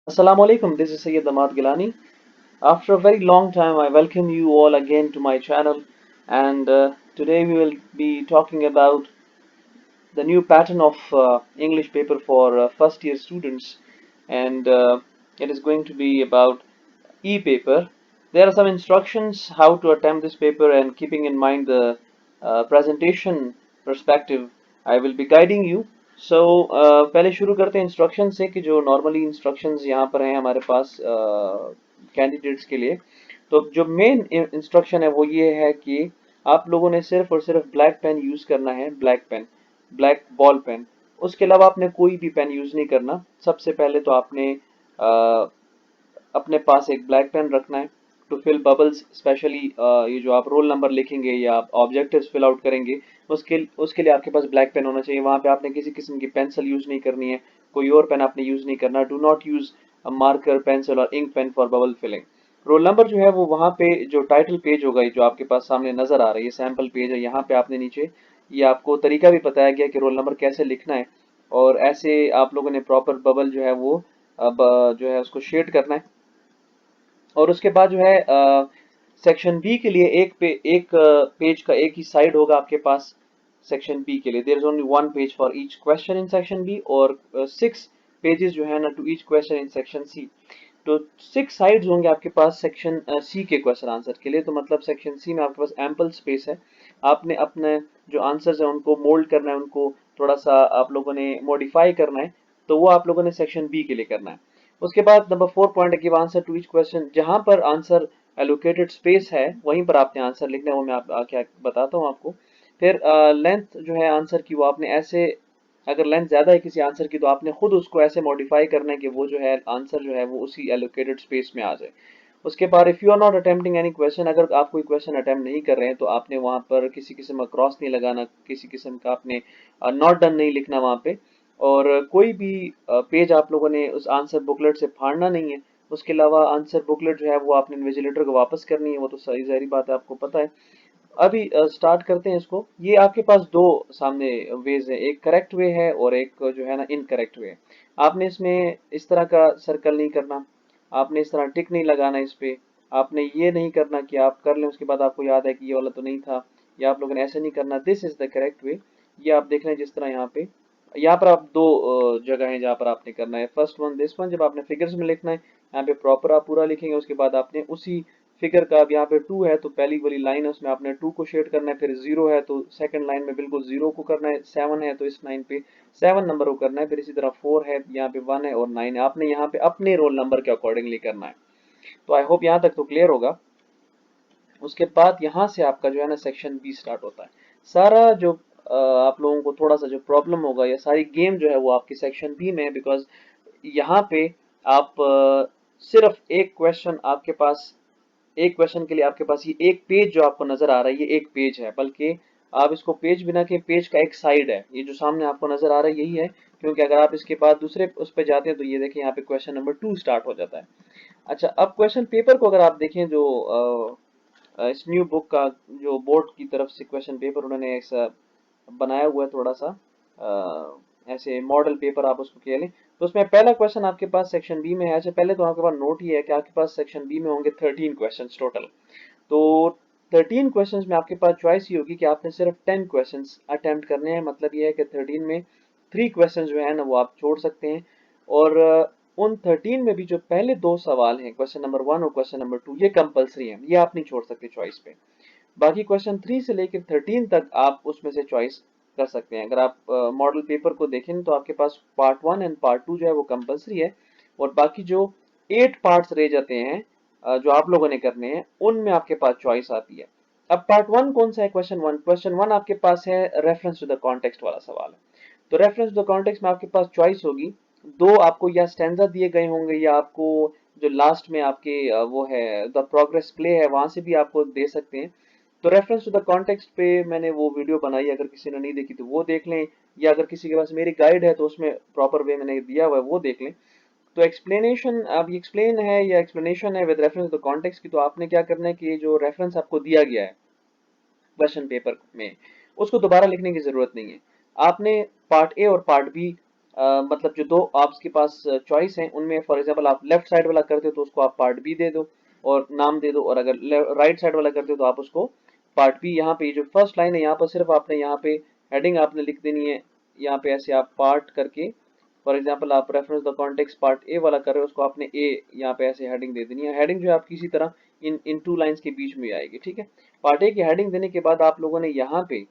Assalamu alaikum, this is Sayyid Ahmad Gilani. After a very long time, I welcome you all again to my channel, and today we will be talking about the new pattern of English paper for first year students, and it is going to be about e-paper. There are some instructions how to attempt this paper, and keeping in mind the presentation perspective, I will be guiding you. So पहले शुरू करते हैं instruction से कि जो normally instructions यहाँ पर हैं हमारे पास कैंडिडेट्स के लिए। तो जो मेन इंस्ट्रक्शन है वो ये है कि आप लोगों ने सिर्फ और सिर्फ ब्लैक पेन यूज करना है, black pen, black ball pen. उसके अलावा आपने कोई भी पेन यूज नहीं करना। सबसे पहले तो आपने अ, अपने पास एक ब्लैक पेन रखना है टू फिल बबल्स, स्पेशली ये जो आप रोल नंबर लिखेंगे या आप ऑब्जेक्टिव्स फिल आउट करेंगे उसके लिए आपके पास ब्लैक पेन होना चाहिए। वहां पे आपने किसी किस्म की पेंसिल यूज नहीं करनी है, कोई और पेन आपने यूज नहीं करना। Do not use marker, pencil और ink pen for bubble filling. Roll number जो है वो वहाँ पे जो टाइटल पेज होगा, ये जो आपके पास सामने नजर आ रही है सैंपल पेज है, यहाँ पे आपने नीचे ये आपको तरीका भी बताया गया कि रोल नंबर कैसे लिखना है। और ऐसे आप लोगों ने प्रॉपर बबल जो है वो अब जो है उसको शेड करना है। और उसके बाद जो है सेक्शन बी के लिए एक पेज का एक ही साइड होगा आपके पास। सेक्शन बी के लिए there is only one page for each question in section B, और 6 पेजेस जो है ना to each question in section C. तो 6 साइड्स होंगे आपके पास सेक्शन सी के क्वेश्चन आंसर के लिए। तो मतलब सेक्शन सी में आपके पास एम्पल स्पेस है। आपने अपने जो आंसर्स हैं उनको मोल्ड करना है, उनको थोड़ा सा आप लोगों ने मॉडिफाई करना है। तो वो आप लोगों ने सेक्शन बी के लिए करना है। उसके बाद number 4 point, give answer to each question. जहां पर आंसर एलोकेटेड स्पेस है वहीं पर आपने आंसर लिखना है, वो मैं क्या बताता हूँ आपको। फिर लेंथ जो है आंसर की वो आपने ऐसे, अगर लेंथ ज्यादा है किसी आंसर की तो आपने खुद उसको ऐसे मॉडिफाई करना है कि वो जो है आंसर जो है वो उसी एलोकेटेड स्पेस में आ जाए। उसके बाद if you are not attempting any question, अगर आप कोई क्वेश्चन अटेम्प्ट नहीं कर रहे हैं तो आपने वहां पर किसी किस्म का क्रॉस नहीं लगाना, किसी किस्म का आपने नॉट डन नहीं लिखना वहां पे। और कोई भी पेज आप लोगों ने उस आंसर बुकलेट से फाड़ना नहीं है। उसके अलावा आंसर बुकलेट जो है वो आपने इन्विजिलेटर को वापस करनी है, वो तो सही जारी बात है, आपको पता है। अभी स्टार्ट करते हैं इसको। ये आपके पास दो सामने वेज है, एक करेक्ट वे है और एक जो है ना इनकरेक्ट वे है। आपने इसमें इस तरह का सर्कल नहीं करना, आपने इस तरह टिक नहीं लगाना इस पे। आपने ये नहीं करना कि आप कर लें उसके बाद आपको याद है कि ये वाला तो नहीं था, या आप लोगों ने ऐसे नहीं करना। This is the correct way. ये आप देख रहे हैं जिस तरह यहाँ पर आप दो जगह हैं जहाँ पर आपने करना है। फर्स्ट वन, दिस वन, जब आपने फिगर्स में लिखना है यहाँ पे प्रॉपर आप पूरा लिखेंगे। उसके बाद आपने उसी फिगर का, अब यहाँ पे 2 है तो पहली वाली लाइन है उसमें आपने 2 को शेड करना है। फिर 0 है तो सेकंड लाइन में बिल्कुल 0 को करना है। 7 है तो इस लाइन पे 7 नंबर को करना है। फिर इसी तरह 4 है, यहाँ पे 1 है और 9 है। आपने यहाँ पे अपने रोल नंबर के अकॉर्डिंगली करना है। तो आई होप यहाँ तक तो क्लियर होगा। उसके बाद यहाँ से आपका जो है ना सेक्शन बी स्टार्ट होता है। सारा जो आप लोगों को थोड़ा सा जो प्रॉब्लम होगा या सारी गेम जो है वो आपकी सेक्शन बी में है, बिकॉज यहाँ पे आप सिर्फ एक क्वेश्चन आपके पास, एक क्वेश्चन के लिए आपके पास ये एक पेज जो आपको नजर आ रहा है ये एक पेज है, बल्कि आप इसको पेज बिना के पेज का एक साइड है। ये जो सामने आपको नजर आ रहा है यही है, क्योंकि अगर आप इसके बाद दूसरे उस पर जाते हैं तो ये देखिए यहाँ पे क्वेश्चन नंबर 2 स्टार्ट हो जाता है। अच्छा, अब क्वेश्चन पेपर को अगर आप देखें जो इस न्यू बुक का जो बोर्ड की तरफ से क्वेश्चन पेपर उन्होंने ऐसा बनाया हुआ है थोड़ा सा ऐसे मॉडल पेपर आप उसको कह लें। तो उसमें पहला क्वेश्चन आपके पास सेक्शन बी में है। अच्छा, पहले तो आपके पास नोट ये है कि आपके पास सेक्शन बी में होंगे 13 क्वेश्चन टोटल। तो 13 क्वेश्चंस में आपके पास चॉइस ही होगी कि आपने सिर्फ 10 क्वेश्चंस अटेम्प्ट करने हैं। मतलब ये है कि 13 में 3 क्वेश्चंस जो है ना वो आप छोड़ सकते हैं। और उन 13 में भी जो पहले दो सवाल हैं, क्वेश्चन नंबर 1 और क्वेश्चन नंबर 2, ये कंपलसरी हैं, ये आप नहीं छोड़ सकते चॉइस पे। बाकी क्वेश्चन 3 से लेकर 13 तक आप उसमें से चॉइस कर सकते हैं। अगर आप मॉडल पेपर को देखें तो आपके पास पार्ट 1 एंड पार्ट 2 जो है वो कंपलसरी है, और बाकी जो 8 पार्ट्स रह जाते हैं जो आप लोगों ने करने हैं उनमें आपके पास चॉइस आती है। अब पार्ट 1 कौन सा है? क्वेश्चन 1 आपके पास है रेफरेंस टू द कॉन्टेक्स्ट वाला सवाल है। तो रेफरेंस टू द कॉन्टेक्स्ट में आपके पास चॉइस होगी, दो आपको या स्टैंजा दिए गए होंगे या आपको जो लास्ट में आपके वो है द प्रोग्रेस प्ले है वहां से भी आपको दे सकते हैं। तो रेफरेंस टू द कॉन्टेक्स्ट पे मैंने वो वीडियो बनाई, अगर किसी ने नहीं देखी तो वो देख लें, या अगर किसी के पास मेरी गाइड है तो उसमें प्रॉपर वे मैंने दिया हुआ है वो देख लें। तो एक्सप्लेनेशन, अब ये एक्सप्लेन है या एक्सप्लेनेशन है with reference to the context की, तो आपने क्या करना है कि ये जो रेफरेंस आपको दिया गया है क्वेश्चन पेपर में उसको दोबारा लिखने की जरूरत नहीं है। आपने पार्ट ए और पार्ट बी मतलब जो दो आपके पास चॉइस हैं उनमें फॉर एग्जांपल आप लेफ्ट साइड वाला करते हो तो उसको आप पार्ट बी दे दो और नाम दे दो, और अगर राइट साइड वाला करते हो तो आप उसको पार्ट बी। यहाँ पे जो फर्स्ट लाइन है यहाँ पर सिर्फ आपने यहाँ पे हेडिंग आपने लिख देनी है, यहाँ पे ऐसे आप पार्ट करके फॉर एग्जांपल आप reference the context part A वाला कर रहे हो, उसको आपने ए यहाँ पे ऐसे हेडिंग दे देनी है। हेडिंग जो है आपकी इसी तरह इन टू लाइंस के बीच में आएगी, ठीक है। पार्ट ए की हेडिंग देने के बाद आप लोगों ने यहाँ पे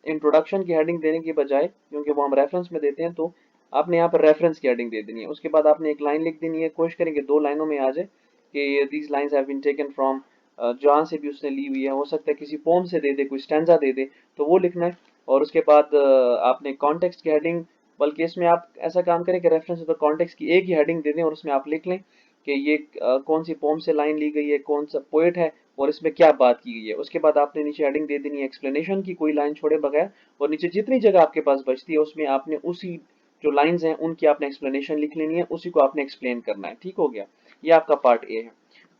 इंट्रोडक्शन की हेडिंग देने के बजाय, क्योंकि वो हम रेफरेंस में देते हैं, तो आपने यहाँ पर रेफरेंस की हेडिंग दे देनी है। उसके बाद आपने एक लाइन लिख देनी है, कोशिश करेंगे 2 लाइनों में आ जाए कि these lines have been taken from, जहाँ से भी उसने ली हुई है, हो सकता है किसी पोम से दे दे, कोई स्टैंजा दे दे, तो वो लिखना है। और उसके बाद आपने कॉन्टेक्स्ट की हेडिंग, बल्कि इसमें आप ऐसा काम करें कि रेफरेंस टू द कॉन्टेक्स्ट की एक ही हेडिंग दे दें और उसमें आप लिख लें कि ये कौन सी पोम से लाइन ली गई है, कौन सा पोएट है और इसमें क्या बात की गई है। उसके बाद आपने नीचे हेडिंग दे देनी है एक्सप्लेनेशन की, कोई लाइन छोड़े बगैर, और नीचे जितनी जगह आपके पास बचती है उसमें आपने उसी जो लाइंस हैं उनकी आपने एक्सप्लेनेशन लिख लेनी है, उसी को आपने एक्सप्लेन करना है। ठीक हो गया, ये आपका पार्ट ए है।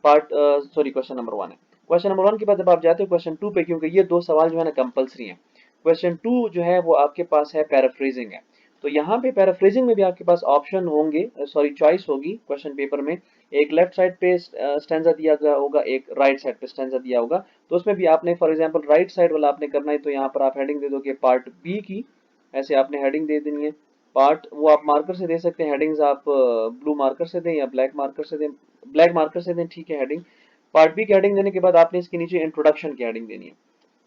पार्ट सॉरी क्वेश्चन नंबर 1 है। क्वेश्चन नंबर 1 के बाद जब आप जाते हो क्वेश्चन 2 पे, क्योंकि ये 2 सवाल जो है ना कंपलसरी हैं। क्वेश्चन 2 जो है वो आपके पास है पैराफ्रेजिंग है। तो यहाँ पे पैराफ्रेजिंग में भी आपके पास ऑप्शन होंगे, सॉरी चॉइस होगी क्वेश्चन पेपर में। एक लेफ्ट साइड पे स्टैंजा दिया गया होगा, एक राइट साइड पे स्टैंजा दिया होगा। तो उसमें भी आपने फॉर एग्जांपल राइट साइड वाला आपने करना है, तो यहाँ पर आप हेडिंग दे दोगे पार्ट बी की, ऐसे आपने हेडिंग दे देनी है। पार्ट वो आप मार्कर से दे सकते हैं, हेडिंग्स आप ब्लू मार्कर से दें या ब्लैक मार्कर से दें, ब्लैक मार्कर से दें, ठीक है हेडिंग। पार्ट बी की हेडिंग देने के बाद आपने इसके नीचे इंट्रोडक्शन की हेडिंग देनी है।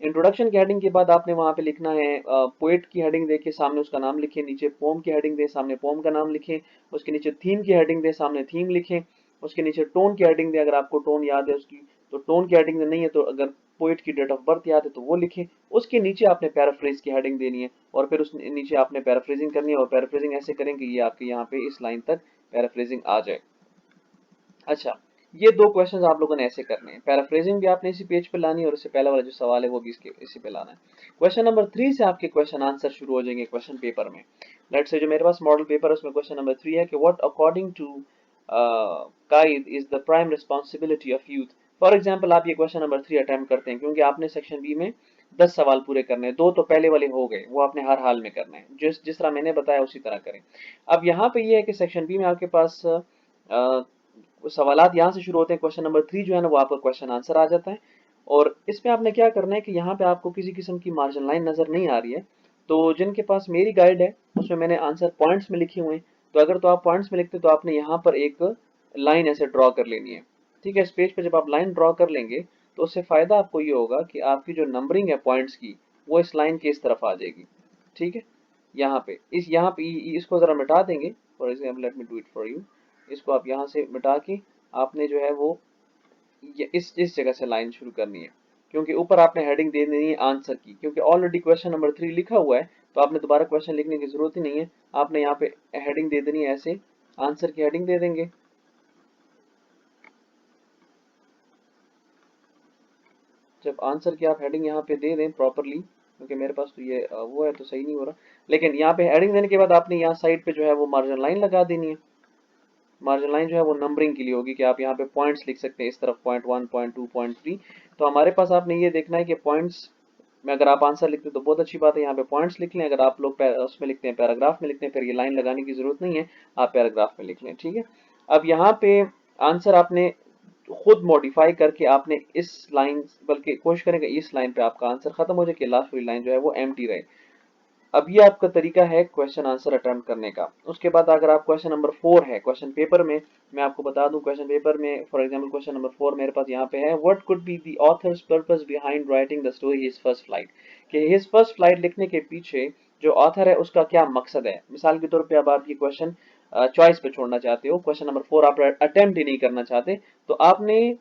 इंट्रोडक्शन की हेडिंग के बाद आपने वहां पे लिखना है पोएट की हेडिंग दे के सामने उसका नाम लिखें, नीचे पोम की हेडिंग दे सामने पोम का नाम लिखें, उसके नीचे थीम की हेडिंग दे सामने थीम लिखें, उसके नीचे टोन की हेडिंग दे, अगर आपको टोन याद है उसकी तो टोन की हेडिंग नहीं है तो अगर पोएट की डेट ऑफ बर्थ याद है तो वो लिखें। उसके नीचे आपने पैराफ्रेज की हेडिंग देनी है और फिर उस नीचे आपने पैराफ्रेजिंग करनी है, और पैराफ्रेजिंग ऐसे करें कि ये आपके यहाँ पे इस लाइन तक पैराफ्रेजिंग आ जाए। अच्छा, ये 2 क्वेश्चंस आप लोगों ने ऐसे करने हैं, पैराफ्रेजिंग भी आपने इसी पेज पे लानी है और इससे पहले वाला जो सवाल है वो भी इसी पे लाना है। क्वेश्चन नंबर 3 से आपके क्वेश्चन आंसर शुरू हो जाएंगे क्वेश्चन पेपर में। लेट्स से जो मेरे पास मॉडल पेपर है उसमें क्वेश्चन नंबर 3 है कि what according to Quaid is the prime responsibility of youth. For example आप ये क्वेश्चन नंबर 3 अटेम्प्ट करते हैं, क्योंकि आपने सेक्शन बी में 10 सवाल पूरे करने हैं, 2 तो पहले वाले हो गए, वो आपने हर हाल में करना है, जिस जिस तरह मैंने बताया उसी तरह करें। अब यहाँ पे ये है कि सेक्शन बी में आपके पास सवालात यहाँ से शुरू होते हैं, क्वेश्चन नंबर 3 जो है ना वो आपका क्वेश्चन आंसर आ जाता है। और इसमें आपने क्या करना है कि यहाँ पे आपको किसी किस्म की मार्जिन लाइन नजर नहीं आ रही है, तो जिनके पास मेरी गाइड है उसमें मैंने आंसर पॉइंट्स में लिखे हुए हैं, तो अगर तो आप पॉइंट्स में लिखते तो आपने यहाँ पर एक लाइन ऐसे ड्रॉ कर लेनी है। ठीक है, इस पेज पे जब आप लाइन ड्रॉ कर लेंगे तो उससे फायदा आपको ये होगा कि आपकी जो नंबरिंग है पॉइंट्स की वो इस लाइन के इस तरफ आ जाएगी। ठीक है, यहाँ पे इसको जरा मिटा देंगे, for example let me do it for you. इसको आप यहाँ से मिटा के आपने जो है वो ये इस जगह से लाइन शुरू करनी है, क्योंकि ऊपर आपने हेडिंग दे देनी है आंसर की, क्योंकि ऑलरेडी क्वेश्चन नंबर 3 लिखा हुआ है तो आपने दोबारा क्वेश्चन लिखने की जरूरत ही नहीं है। आपने यहाँ पे हेडिंग दे देनी है, ऐसे आंसर की हेडिंग दे देंगे। जब आंसर की आप हेडिंग यहाँ पे दे दें प्रॉपरली, क्योंकि मेरे पास तो ये वो है तो सही नहीं हो रहा, लेकिन यहाँ पे हेडिंग देने के बाद आपने यहाँ साइड पे जो है वो मार्जिन लाइन लगा देनी है। मार्जिन लाइन जो है वो नंबरिंग के लिए होगी कि आप यहाँ पे पॉइंट्स लिख सकते हैं, इस तरफ पॉइंट 1 पॉइंट 2 पॉइंट 3। तो हमारे पास आपने ये देखना है कि पॉइंट्स में अगर आप आंसर लिखते हैं तो बहुत अच्छी बात है, यहाँ पे पॉइंट्स लिख लें। अगर आप लोग उसमें लिखते हैं पैराग्राफ में लिखते हैं फिर ये लाइन लगाने की जरूरत नहीं है, आप पैराग्राफ में लिख लें। ठीक है, अब यहाँ पे आंसर आपने खुद मॉडिफाई करके आपने इस लाइन, बल्कि कोशिश करें कि इस लाइन पे आपका आंसर खत्म हो जाए कि लास्ट वाली लाइन जो है वो एम्प्टी रहे। अब ये आपका तरीका है क्वेश्चन आंसर अटेम्प्ट करने का। उसके बाद अगर आप क्वेश्चन नंबर 4 है क्वेश्चन पेपर में, मैं आपको बता दूं क्वेश्चन पेपर में फॉर एग्जांपल क्वेश्चन नंबर 4 मेरे पास यहाँ पे है, what could be the author's purpose behind writing the story his first flight. कि हिज फर्स्ट फ्लाइट लिखने के पीछे जो ऑथर है उसका क्या मकसद है। मिसाल के तौर पे अब आप ये क्वेश्चन चॉइस पे छोड़ना चाहते हो, क्वेश्चन नंबर 4 आप अटेम्प्ट ही नहीं करना चाहते, तो आपने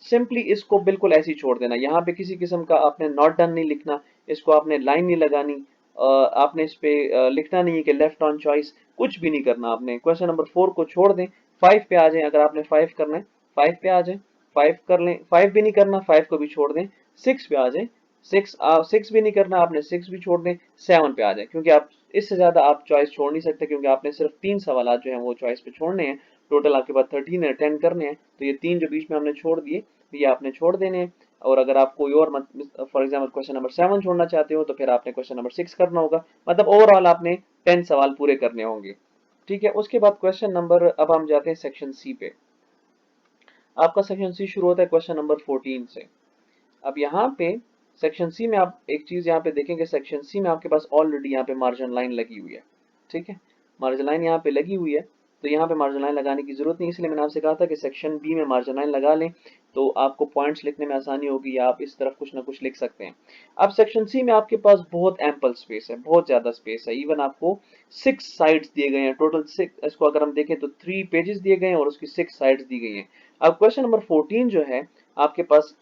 सिंपली इसको बिल्कुल ऐसे ही छोड़ देना। यहाँ पे किसी किस्म का आपने नॉट डन नहीं लिखना, इसको आपने लाइन नहीं लगानी, आपने इस पे लिखना नहीं है कि लेफ्ट ऑन चॉइस, कुछ भी नहीं करना। आपने क्वेश्चन नंबर 4 को छोड़ दें, 5 पे आ जाएं। अगर आपने 5 करना है 5 पे आ जाएं, 5 कर लें, 5 भी नहीं करना 5 को भी छोड़ दें, 6 पे आ जाएं, 6 भी नहीं करना आपने 6 भी छोड़ दें, 7 पे आ जाए, क्योंकि आप इससे ज्यादा आप चॉइस छोड़ नहीं सकते, क्योंकि आपने सिर्फ 3 सवाल जो हैं वो चॉइस पे छोड़ने हैं। टोटल आपके पास 13 है, 10 करने हैं, तो ये 3 जो बीच में हमने छोड़ दिए ये आपने छोड़ देने हैं। और अगर आप कोई और फॉर एग्जाम्पल क्वेश्चन नंबर 7 छोड़ना चाहते हो तो फिर आपने क्वेश्चन नंबर 6 करना होगा। मतलब ओवरऑल आपने 10 सवाल पूरे करने होंगे। ठीक है, उसके बाद क्वेश्चन नंबर, अब हम जाते हैं सेक्शन सी पे। आपका सेक्शन सी शुरू होता है क्वेश्चन नंबर 14 से। अब यहाँ पे सेक्शन सी में आप एक चीज यहाँ पे देखेंगे, सेक्शन सी में आपके पास ऑलरेडी यहाँ पे मार्जिन लाइन लगी हुई है। ठीक है, मार्जिन लाइन यहाँ पे लगी हुई है, तो यहाँ पे मार्जिन लाइन लगाने की जरूरत नहीं, इसलिए मैंने आपसे कहा था कि सेक्शन बी में मार्जिन लाइन लगा लें तो आपको पॉइंट्स लिखने में आसानी होगी, या आप इस तरफ कुछ ना कुछ लिख सकते हैं। अब सेक्शन सी में आपके पास बहुत एम्पल स्पेस है, बहुत ज्यादा स्पेस है। इवन आपको 6 साइड्स दिए गए हैं, टोटल 6, इसको अगर हम देखें तो 3 पेजेस दिए गए हैं और उसकी 6 साइड्स दी गई हैं। अब क्वेश्चन नंबर 14 जो है आपके पास,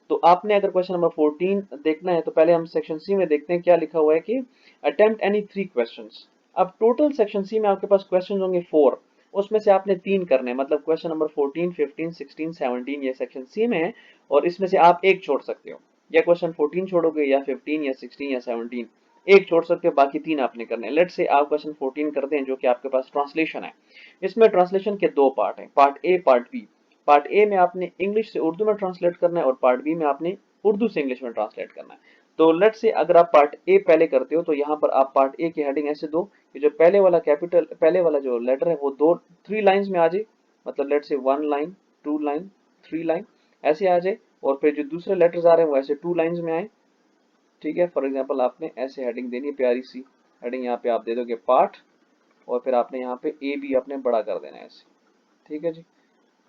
तो आपने अगर क्वेश्चन नंबर 14 देखना है तो पहले हम सेक्शन सी में देखते हैं क्या लिखा हुआ है कि अटेम्प्ट एनी 3 क्वेश्चंस। अब टोटल सेक्शन सी में आपके पास क्वेश्चंस होंगे 4, उसमें से आपने 3 करने हैं। मतलब क्वेश्चन नंबर 14, 15, 16, 17 ये सेक्शन सी में है, और इसमें से आप एक छोड़ सकते हो, या क्वेश्चन 14 छोड़ोगे या 15 या 16 या 17, एक छोड़ सकते हो, बाकी 3 आपने करने हैं। लेट्स से आप क्वेश्चन 14 करते हैं जो कि आपके पास ट्रांसलेशन है। इसमें ट्रांसलेशन के 2 पार्ट हैं, part A part B. Part A में आपने इंग्लिश से उर्दू में ट्रांसलेट करना है और पार्ट बी में आपने उर्दू से इंग्लिश में ट्रांसलेट करना है। तो लेट्स से अगर आप पार्ट ए पहले करते हो तो यहाँ पर आप पार्ट ए की हेडिंग ऐसे दो कि जो पहले वाला कैपिटल, पहले वाला जो लेटर है वो 3 लाइंस में आ जाए। मतलब let's say 1 line, 2 line, 3 line ऐसे आ जाए, और फिर जो दूसरे लेटर्स आ रहे हैं वो ऐसे 2 लाइंस में आए। ठीक है, फॉर एग्जाम्पल आपने ऐसे हेडिंग देनी है, प्यारी सी हेडिंग यहाँ पे आप दे दोगे पार्ट, और फिर आपने यहाँ पे ए बी अपने बड़ा कर देना है ऐसे। ठीक है जी,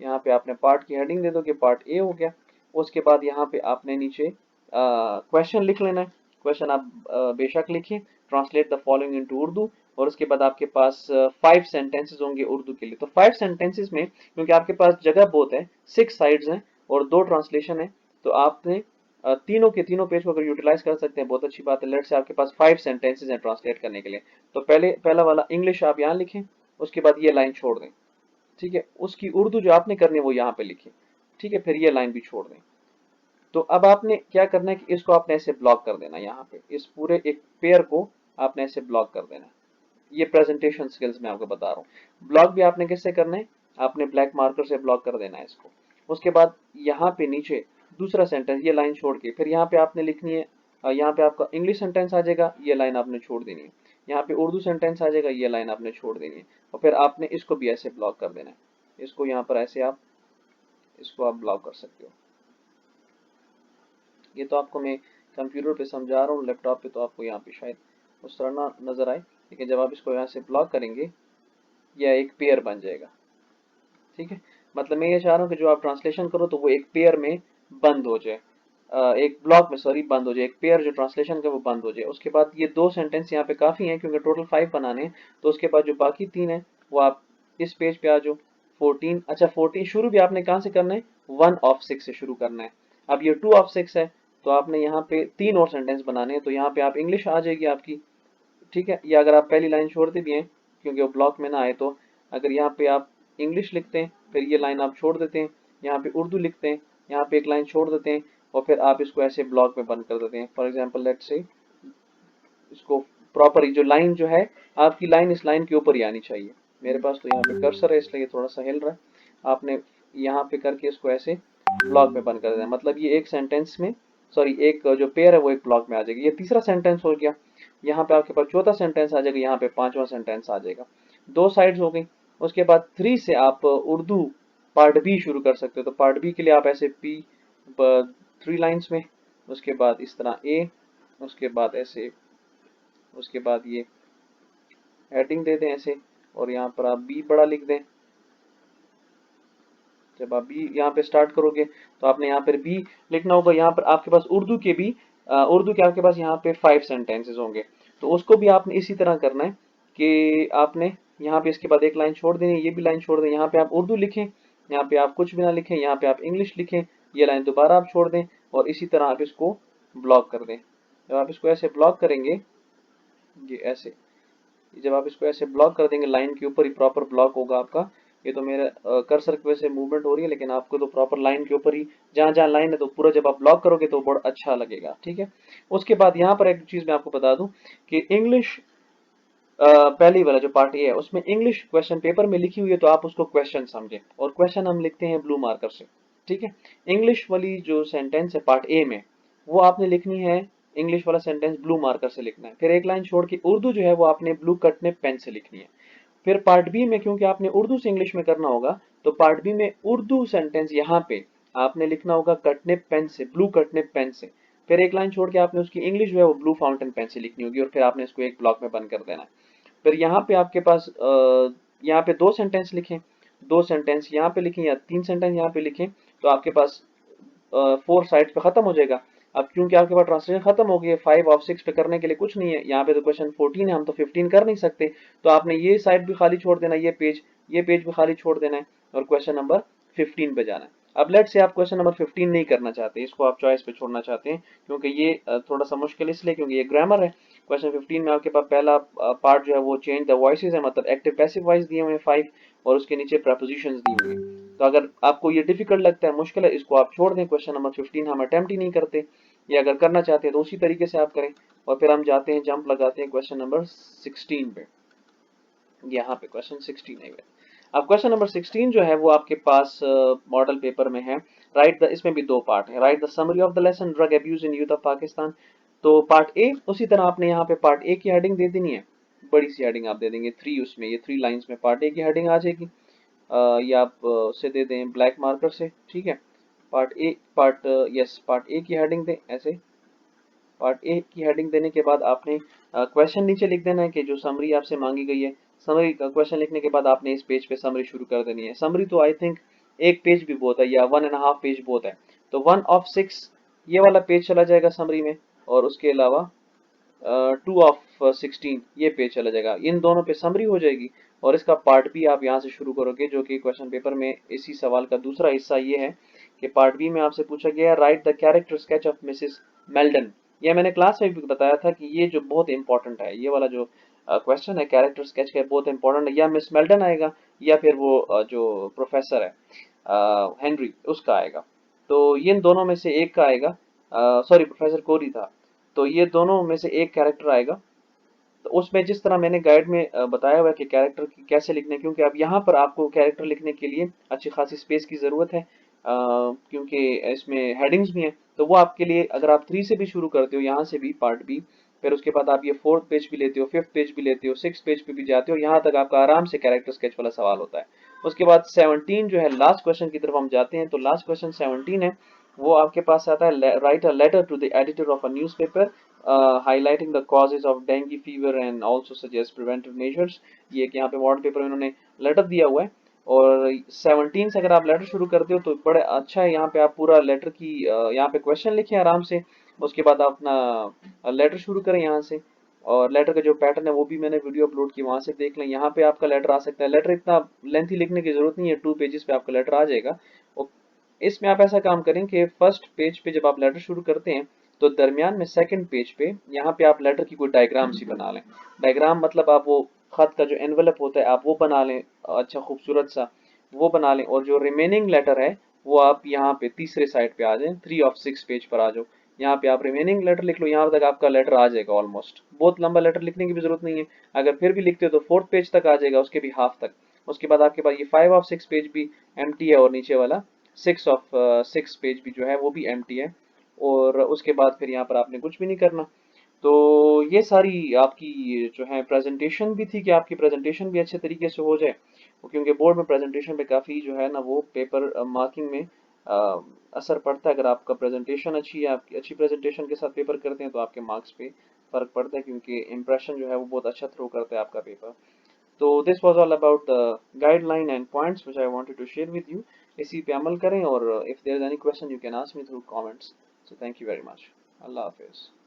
यहाँ पे आपने पार्ट की हेडिंग दे दो कि पार्ट ए हो गया। उसके बाद यहाँ पे आपने नीचे क्वेश्चन लिख लेना है। क्वेश्चन आप बेशक लिखें, translate the following into Urdu, और उसके बाद आपके पास 5 सेंटेंसेस होंगे उर्दू के लिए। तो 5 सेंटेंसेस में क्योंकि आपके पास जगह बहुत है, 6 साइड्स हैं और 2 ट्रांसलेशन है, तो आपने तीनों के तीनों पेज को अगर यूटिलाइज कर सकते हैं बहुत अच्छी बात है। लेट से आपके पास 5 सेंटेंसेस हैं ट्रांसलेट करने के लिए, तो पहला वाला इंग्लिश आप यहाँ लिखें, उसके बाद ये लाइन छोड़ दें। ठीक है, उसकी उर्दू जो आपने करनी है वो यहाँ पे लिखिए। ठीक है, फिर ये लाइन भी छोड़ दें। तो अब आपने क्या करना है कि इसको आपने ऐसे ब्लॉक कर देना है, यहाँ पे इस पूरे एक पेयर को आपने ऐसे ब्लॉक कर देना है। ये प्रेजेंटेशन स्किल्स मैं आपको बता रहा हूँ। ब्लॉक भी आपने किससे करना है, आपने ब्लैक मार्कर से ब्लॉक कर देना है इसको। उसके बाद यहाँ पे नीचे दूसरा सेंटेंस, ये लाइन छोड़ के फिर यहाँ पे आपने लिखनी है, यहाँ पे आपका इंग्लिश सेंटेंस आ जाएगा, ये लाइन आपने छोड़ देनी है। यहाँ पे उर्दू सेंटेंस आ जाएगा, ये लाइन आपने छोड़ देनी है, और फिर आपने इसको भी ऐसे ब्लॉक कर देना है। इसको यहाँ पर ऐसे आप इसको आप ब्लॉक कर सकते हो। ये तो आपको मैं कंप्यूटर पे समझा रहा हूँ, लैपटॉप पे तो आपको यहाँ पे शायद उस तरह ना नजर आए, लेकिन जब आप इसको यहाँ से ब्लॉक करेंगे यह एक पेयर बन जाएगा। ठीक है, मतलब मैं ये चाह रहा हूँ कि जो आप ट्रांसलेशन करो तो वो एक पेयर में बंद हो जाए, एक ब्लॉक में सॉरी बंद हो जाए, एक पेयर जो ट्रांसलेशन का वो बंद हो जाए। उसके बाद ये 2 सेंटेंस यहाँ पे काफ़ी हैं क्योंकि टोटल 5 बनाने हैं, तो उसके बाद जो बाकी 3 हैं वो आप इस पेज पे आ जाओ। 14, अच्छा 14 शुरू भी आपने कहाँ से करना है, 1 ऑफ 6 से शुरू करना है। अब ये 2 ऑफ 6 है, तो आपने यहाँ पे 3 और सेंटेंस बनाने हैं, तो यहाँ पे आप इंग्लिश आ जाएगी आपकी। ठीक है, या अगर आप पहली लाइन छोड़ते भी हैं क्योंकि वो ब्लॉक में ना आए, तो अगर यहाँ पे आप इंग्लिश लिखते हैं फिर ये लाइन आप छोड़ देते हैं, यहाँ पे उर्दू लिखते हैं, यहाँ पे एक लाइन छोड़ देते हैं, और फिर आप इसको ऐसे ब्लॉक में बंद कर देते हैं। फॉर एग्जाम्पल लेट्स से इसको प्रॉपर जो लाइन जो है आपकी लाइन इस लाइन के ऊपर ही आनी चाहिए। मेरे पास तो यहाँ पे कर्सर है इसलिए थोड़ा सा हिल रहा है। आपने यहाँ पे करके इसको ऐसे ब्लॉक में बंद कर देना, मतलब ये एक सेंटेंस में सॉरी एक जो पेयर है वो एक ब्लॉक में आ जाएगी। ये तीसरा सेंटेंस हो गया, यहाँ पे आपके पास चौथा सेंटेंस आ जाएगा, यहाँ पे पांचवा सेंटेंस आ जाएगा। 2 साइड्स हो गई। उसके बाद 3 से आप उर्दू पार्ट बी शुरू कर सकते हो, तो पार्ट बी के लिए आप ऐसे पी 3 लाइन्स में, उसके बाद इस तरह ए, उसके बाद ऐसे, उसके बाद ये हेडिंग दे दें ऐसे, और यहाँ पर आप बी बड़ा लिख दें। जब आप बी यहाँ पे स्टार्ट करोगे तो आपने यहाँ पर बी लिखना होगा। यहाँ पर आपके पास उर्दू के भी उर्दू के आपके पास यहाँ पे 5 सेंटेंसेस होंगे, तो उसको भी आपने इसी तरह करना है कि आपने यहाँ पे इसके बाद एक लाइन छोड़ देनी है, ये भी लाइन छोड़ दें। यहाँ पे आप उर्दू लिखें, यहाँ पे आप कुछ भी ना लिखें, यहाँ पे आप इंग्लिश लिखें, ये लाइन दोबारा आप छोड़ दें, और इसी तरह आप इसको ब्लॉक कर दें। जब आप इसको ऐसे ब्लॉक करेंगे, ये ऐसे, जब आप इसको ऐसे ब्लॉक कर देंगे लाइन के ऊपर ही प्रॉपर ब्लॉक होगा आपका। ये तो मेरे कर्सर की वजह से मूवमेंट हो रही है, लेकिन आपको तो प्रॉपर लाइन के ऊपर ही जहाँ जहाँ लाइन है तो पूरा जब आप ब्लॉक करोगे तो बहुत अच्छा लगेगा। ठीक है, उसके बाद यहाँ पर एक चीज मैं आपको बता दूं कि इंग्लिश पहली वाला जो पार्ट ए है उसमें इंग्लिश क्वेश्चन पेपर में लिखी हुई है, तो आप उसको क्वेश्चन समझें, और क्वेश्चन हम लिखते हैं ब्लू मार्कर से। ठीक है। इंग्लिश वाली जो सेंटेंस है पार्ट ए में, वो आपने लिखनी है, इंग्लिश वाला सेंटेंस ब्लू मार्कर से लिखना है। फिर एक लाइन छोड़ के उर्दू जो है वो आपने ब्लू कटने पेन से लिखनी है। फिर पार्ट बी में क्योंकि आपने उर्दू से इंग्लिश में करना होगा, तो पार्ट बी में उर्दू सेंटेंस यहाँ पे आपने लिखना होगा कटने पेन से, ब्लू कटने पेन से। फिर एक लाइन छोड़ के आपने उसकी इंग्लिश जो है वो ब्लू फाउंटेन पेन से लिखनी होगी, और फिर आपने इसको एक ब्लॉक में बंद कर देना है। फिर यहाँ पे आपके पास यहाँ पे 2 सेंटेंस लिखें, 2 सेंटेंस यहाँ पे लिखें या 3 सेंटेंस यहाँ पे लिखें, तो आपके पास 4 साइड पे खत्म हो जाएगा। अब क्योंकि आपके पास ट्रांसलेशन खत्म हो गई है, 5 और 6 पे करने के लिए कुछ नहीं है। यहाँ पे तो क्वेश्चन 14 है, हम तो 15 कर नहीं सकते, तो आपने ये साइड भी खाली छोड़ देना, ये पेज भी खाली छोड़ देना है, और क्वेश्चन नंबर 15 पे जाना है। अब लेट से आप क्वेश्चन नंबर 15 नहीं करना चाहते, इसको आप चॉइस पे छोड़ना चाहते हैं, क्योंकि ये थोड़ा सा मुश्किल इसलिए क्योंकि ये ग्रामर है। क्वेश्चन 15 में आपके पास पहला पार्ट जो है वो चेंज द वॉइसेस है, मतलब एक्टिव पैसिव वॉइस दिए हुए हैं 5, और उसके नीचे प्रपोजिशंस दी हुई हैं। तो अगर आपको ये डिफिकल्ट लगता है, मुश्किल है, इसको आप छोड़ दें, क्वेश्चन नंबर 15 हम अटेम्प्ट ही नहीं करते। या अगर करना चाहते हैं तो उसी तरीके से आप करें। और फिर हम जाते हैं, जंप लगाते हैं क्वेश्चन नंबर 16 पे। यहाँ पे क्वेश्चन 16 है। अब क्वेश्चन नंबर 16 जो है वो आपके पास मॉडल पेपर में है। राइट द, इसमें भी 2 पार्ट है। Right the summary of the lesson drug abuse in youth of Pakistan. तो पार्ट ए, उसी तरह आपने यहाँ पे पार्ट ए की हेडिंग दे देनी है, बड़ी सी हेडिंग आप दे देंगे 3, उसमें ये 3 लाइन्स में पार्ट ए की हेडिंग आ जाएगी। या आप उसे दे दें ब्लैक मार्कर से, ठीक है। पार्ट ए की हेडिंग दें ऐसे। पार्ट ए की हेडिंग देने के बाद आपने क्वेश्चन नीचे लिख देना है कि जो समरी आपसे मांगी गई है। समरी का क्वेश्चन लिखने के बाद आपने इस पेज पे समरी शुरू कर देनी है। समरी तो आई थिंक एक पेज भी बहुत है, या 1.5 पेज बहुत है, तो 1 of 6 ये वाला पेज चला जाएगा समरी में, और उसके अलावा 2 of 16 ये पेज चला जाएगा, इन दोनों पे समरी हो जाएगी। और इसका पार्ट बी आप यहाँ से शुरू करोगे, जो कि क्वेश्चन पेपर में इसी सवाल का दूसरा हिस्सा ये है कि पार्ट बी में आपसे पूछा गया है right the character sketch of Mrs Meldon. ये मैंने क्लास में भी बताया था कि ये जो बहुत इंपॉर्टेंट है, ये वाला जो क्वेश्चन है कैरेक्टर स्केच का, बहुत इंपॉर्टेंट है। या मिस मेल्डन आएगा, या फिर वो जो प्रोफेसर है हेनरी, उसका आएगा। तो इन दोनों में से एक का आएगा, सॉरी प्रोफेसर कोरी था। तो ये दोनों में से एक कैरेक्टर आएगा। तो उसमें जिस तरह मैंने गाइड में बताया हुआ है कि कैरेक्टर कैसे लिखने, क्योंकि अब यहाँ पर आपको कैरेक्टर लिखने के लिए अच्छी खासी स्पेस की ज़रूरत है, क्योंकि इसमें हेडिंग्स भी हैं। तो वो आपके लिए, अगर आप 3 से भी शुरू करते हो, यहाँ से भी पार्ट बी, फिर उसके बाद आप ये 4th पेज भी लेते हो, 5th पेज भी लेते हो, 6th पेज पे भी जाते हो, यहाँ तक आपका आराम से कैरेक्टर स्केच वाला सवाल होता है। उसके बाद 17 जो है, लास्ट क्वेश्चन की तरफ हम जाते हैं। तो लास्ट क्वेश्चन 17 है, वो आपके पास आता है write a letter to the editor of a newspaper highlighting the causes of dengue fever and also suggest preventive measures। ये कि यहाँ पे मॉडल पेपर में उन्होंने लेटर दिया हुआ है, और 17 से अगर आप लेटर शुरू करते हो तो बड़े अच्छा है। यहाँ पे आप पूरा लेटर की यहाँ पे क्वेश्चन लिखें आराम से, उसके बाद आप अपना लेटर शुरू करें यहाँ से। और लेटर का जो पैटर्न है वो भी मैंने वीडियो अपलोड की, वहाँ से देख लें। यहाँ पे आपका लेटर आ सकता है। लेटर इतना लेंथी लिखने की जरूरत नहीं है, 2 पेजेस पे आपका लेटर आ जाएगा। और इसमें आप ऐसा काम करें कि फर्स्ट पेज पे जब आप लेटर शुरू करते हैं, तो दरमियान में सेकंड पेज पे यहाँ पे आप लेटर की कोई डायग्राम सी बना लें। डायग्राम मतलब आप वो खत का जो एनवेलप होता है आप वो बना लें, अच्छा खूबसूरत सा वो बना लें। और जो रिमेनिंग लेटर है वो आप यहाँ पे तीसरे साइड पे आ जाएं, 3 of 6 पेज पर आ जाओ। यहाँ पे आप रिमेनिंग लेटर लिख लो, यहाँ तक आपका लेटर आ जाएगा ऑलमोस्ट। बहुत लंबा लेटर लिखने की भी जरूरत नहीं है, अगर फिर भी लिखते हो तो 4th पेज तक आ जाएगा, उसके भी हाफ तक। उसके बाद आपके पास ये 5 of 6 पेज भी एम्प्टी है, और नीचे वाला 6 of 6 पेज भी जो है वो भी एम्प्टी है। और उसके बाद फिर यहाँ पर आपने कुछ भी नहीं करना। तो ये सारी आपकी जो है प्रेजेंटेशन भी थी, कि आपकी प्रेजेंटेशन भी अच्छे तरीके से हो जाए, क्योंकि बोर्ड में प्रेजेंटेशन पे काफ़ी जो है ना वो पेपर मार्किंग में असर पड़ता है। अगर आपका प्रेजेंटेशन अच्छी है, आपकी अच्छी प्रेजेंटेशन के साथ पेपर करते हैं, तो आपके मार्क्स पे फ़र्क पड़ता है, क्योंकि इम्प्रेशन जो है वो बहुत अच्छा थ्रो करता है आपका पेपर। तो this was all about the guideline and points which I wanted to share with you. इसी पे अमल करें, और if there is any question you can ask me through comments. So thank you very much. Allah हाफिज़।